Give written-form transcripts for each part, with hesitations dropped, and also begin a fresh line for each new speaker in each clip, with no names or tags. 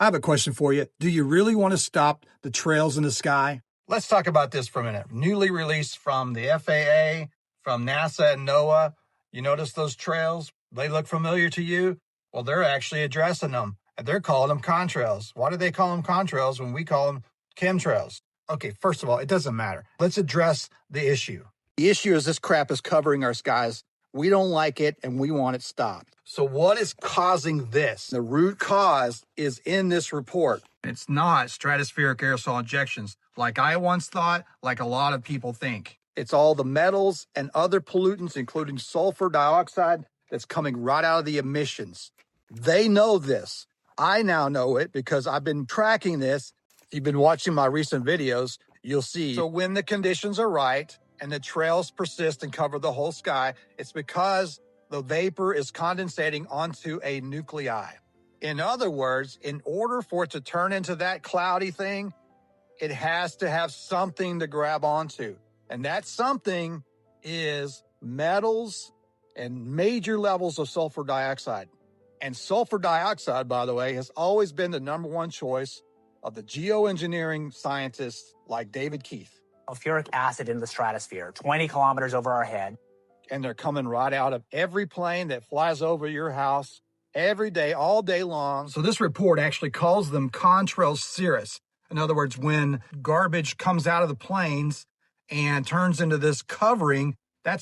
I have a question for you. Do you really want to stop the trails in the sky? Let's talk about this for a minute. Newly released from the FAA, from NASA and NOAA. You notice those trails? They look familiar to you? Well, they're actually addressing them, and they're calling them contrails. Why do they call them contrails when we call them chemtrails? Okay, first of all, it doesn't matter. Let's address the issue. The issue is this crap is covering our skies. We don't like it, and we want it stopped. So what is causing this? The root cause is in this report. It's not stratospheric aerosol injections, like I once thought, like a lot of people think. It's all the metals and other pollutants, including sulfur dioxide, that's coming right out of the emissions. They know this. I now know it because I've been tracking this. If you've been watching my recent videos, you'll see. So when the conditions are right and the trails persist and cover the whole sky, it's because the vapor is condensating onto a nuclei. In other words, in order for it to turn into that cloudy thing, it has to have something to grab onto. And that something is metals and major levels of sulfur dioxide. And sulfur dioxide, by the way, has always been the #1 choice of the geoengineering scientists like David Keith.
Sulfuric acid in the stratosphere, 20 kilometers over our head.
And they're coming right out of every plane that flies over your house every day, all day long. So this report actually calls them contrails cirrus. In other words, when garbage comes out of the planes and turns into this covering,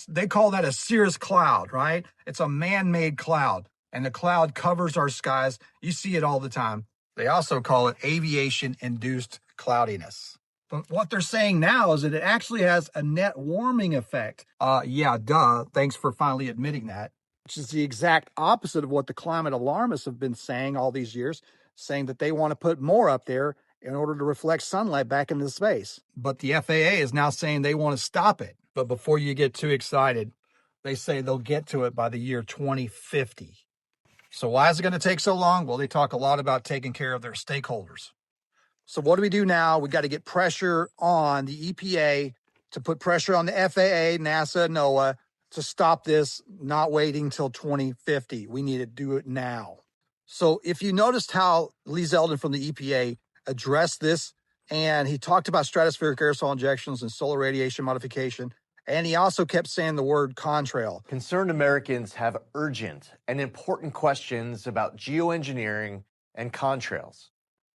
they call that a cirrus cloud, right? It's a man-made cloud, and the cloud covers our skies. You see it all the time. They also call it aviation-induced cloudiness. But what they're saying now is that it actually has a net warming effect. Yeah, duh. Thanks for finally admitting that. Which is the exact opposite of what the climate alarmists have been saying all these years, saying that they want to put more up there in order to reflect sunlight back into space. But the FAA is now saying they want to stop it. But before you get too excited, they say they'll get to it by the year 2050. So why is it going to take so long? Well, they talk a lot about taking care of their stakeholders. So what do we do now? We got to get pressure on the EPA to put pressure on the FAA, NASA, NOAA to stop this, not waiting till 2050. We need to do it now. So if you noticed how Lee Zeldin from the EPA addressed this, and he talked about stratospheric aerosol injections and solar radiation modification, and he also kept saying the word contrail.
Concerned Americans have urgent and important questions about geoengineering and contrails.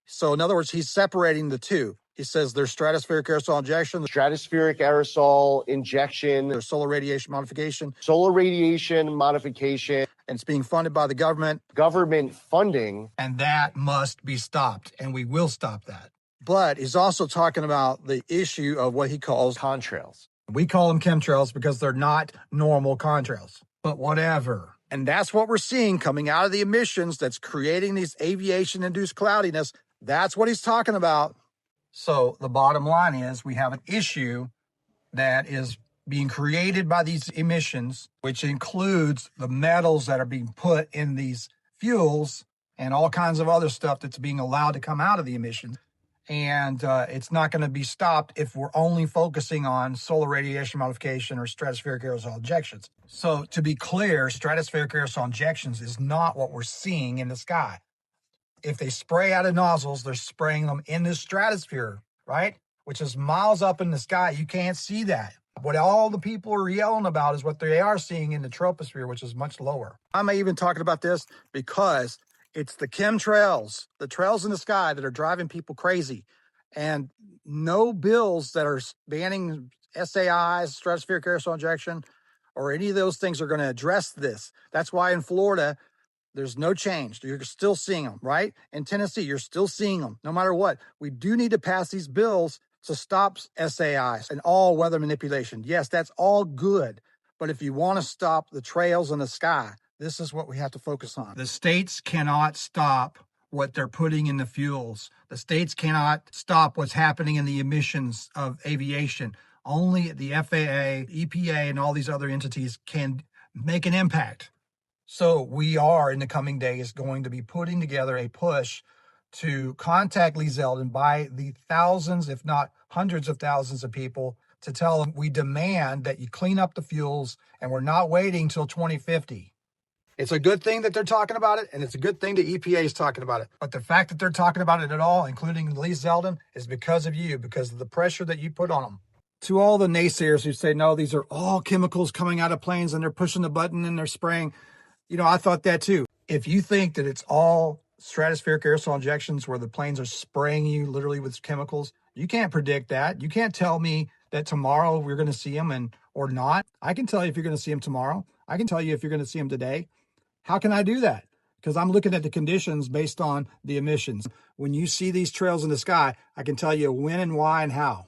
So in other words, he's separating the two. He says there's stratospheric aerosol injection,
Stratospheric aerosol injection,
there's solar radiation modification,
solar radiation modification,
and it's being funded by the government.
government funding.
And that must be stopped, and we will stop that. But he's also talking about the issue of what he calls
Contrails.
We call them chemtrails because they're not normal contrails, but whatever. And that's what we're seeing coming out of the emissions that's creating these aviation-induced cloudiness. That's what he's talking about. So the bottom line is we have an issue that is being created by these emissions, which includes the metals that are being put in these fuels and all kinds of other stuff that's being allowed to come out of the emissions. And it's not going to be stopped if we're only focusing on solar radiation modification or stratospheric aerosol injections. So to be clear, stratospheric aerosol injections is not what we're seeing in the sky. If they spray out of nozzles, they're spraying them in the stratosphere, right? Which is miles up in the sky. You can't see that. What all the people are yelling about is what they are seeing in the troposphere, which is much lower. I'm even talking about this because it's the chemtrails, the trails in the sky that are driving people crazy. And no bills that are banning SAIs, stratospheric aerosol injection, or any of those things are going to address this. That's why in Florida, there's no change. You're still seeing them, right? In Tennessee, you're still seeing them, no matter what. We do need to pass these bills to stop SAIs and all weather manipulation. Yes, that's all good. But if you want to stop the trails in the sky, this is what we have to focus on. The states cannot stop what they're putting in the fuels. The states cannot stop what's happening in the emissions of aviation. Only the FAA, EPA, and all these other entities can make an impact. So we are, in the coming days, going to be putting together a push to contact Lee Zeldin by the thousands, if not hundreds of thousands of people, to tell them we demand that you clean up the fuels and we're not waiting till 2050. It's a good thing that they're talking about it, and it's a good thing that EPA is talking about it. But the fact that they're talking about it at all, including Lee Zeldin, is because of you, because of the pressure that you put on them. To all the naysayers who say, no, these are all chemicals coming out of planes and they're pushing the button and they're spraying, I thought that too. If you think that it's all stratospheric aerosol injections where the planes are spraying you literally with chemicals, you can't predict that. You can't tell me that tomorrow we're going to see them or not. I can tell you if you're going to see them tomorrow. I can tell you if you're going to see them today. How can I do that? Because I'm looking at the conditions based on the emissions. When you see these trails in the sky, I can tell you when and why and how.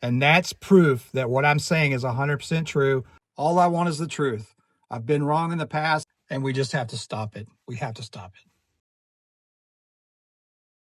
And that's proof that what I'm saying is 100% true. All I want is the truth. I've been wrong in the past, and we just have to stop it. We have to stop it.